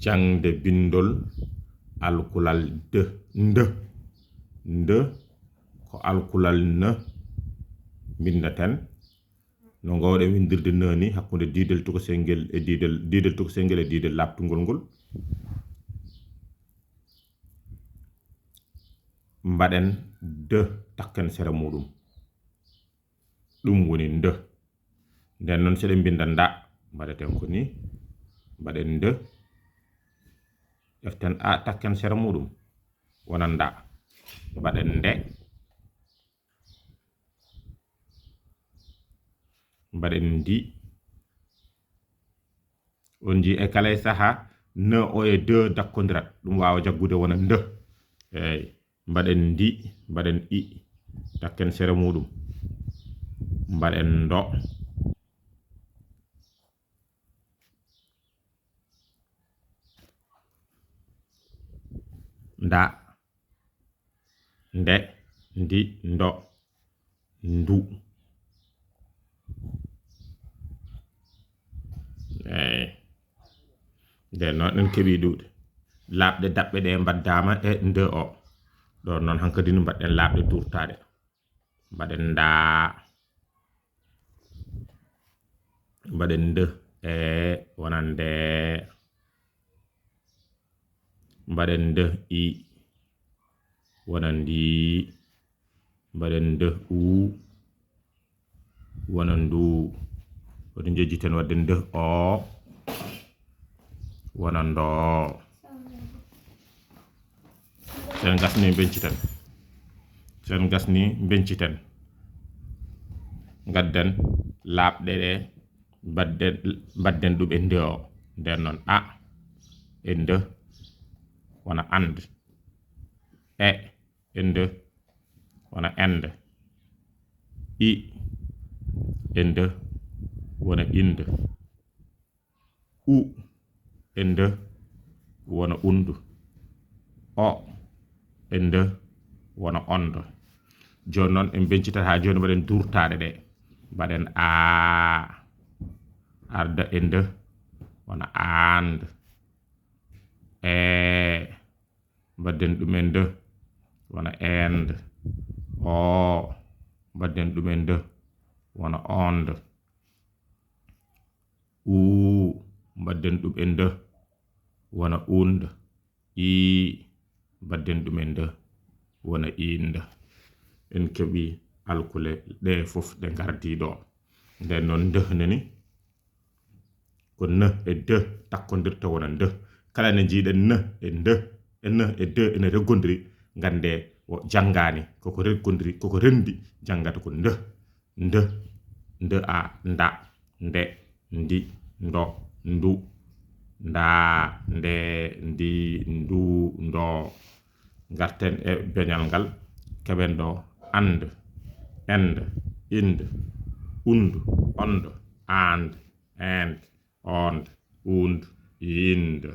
jangde bindol alkulal nde ko alkulal ne bindaten no gowde windirde nani hakkunde didel tuko sengel e didel tuko sengel e didel laptungol ngol mbaden de takken sera mudum dum woni nde den non sede binda nda mbaɗeten ko ni mbaɗen nde eften a takken sera muɗum wona nda mbaɗen nde mbaɗen ndi on ji e kala saha ne o e de dakkodirat ɗum wawa jaggude wona nde eyi mbaɗen ndi mbaɗen i takken sera muɗum mbaɗen ndo nda nde ndi ndo ndu nde non en keɓi ɗuɗe laaɓɗe daɓɓe ɗe mbaddama e nde o ɗon noon hankadi no mbaɗɗen laaɓɗe durtaɗe mbaɗen nda mbaɗen nde e wona nde mbaɗen nde i wona ndi mbaɗen nde u wona ndu woto jejjiten wadde nde o wona ndo sen gasni benciten gadden laaɓɗe ɗe badden ɗum e nde o nden noon a e nde wona and e nde wona ende i e nde wona inde u e nde wona undu o e nde wona ondo joni noon en bencita ha joni mbaɗen durtaɗe ɗe mbaɗen a arda e nde wona and e mbadden ɗum e nde wona end o mbadden ɗum e nde wona ond u mbadden ɗum e nde wona und i mbadden ɗum e nde wona inde en keɓi alkule ɗe fof ɗe gardi ɗo nden noon ndehnani ko ne e de takkodirta wona nde kala ne jiiɗen ne e nde e ne e de ene reggodiri gande o janggani koko reggodiri koko rendi janggata ko nde a nda nde ndi ndo ndu nda nde ndi ndu ndo garten e beñal ngal keɓen ɗo and ende inde undu ondo and and ond und inde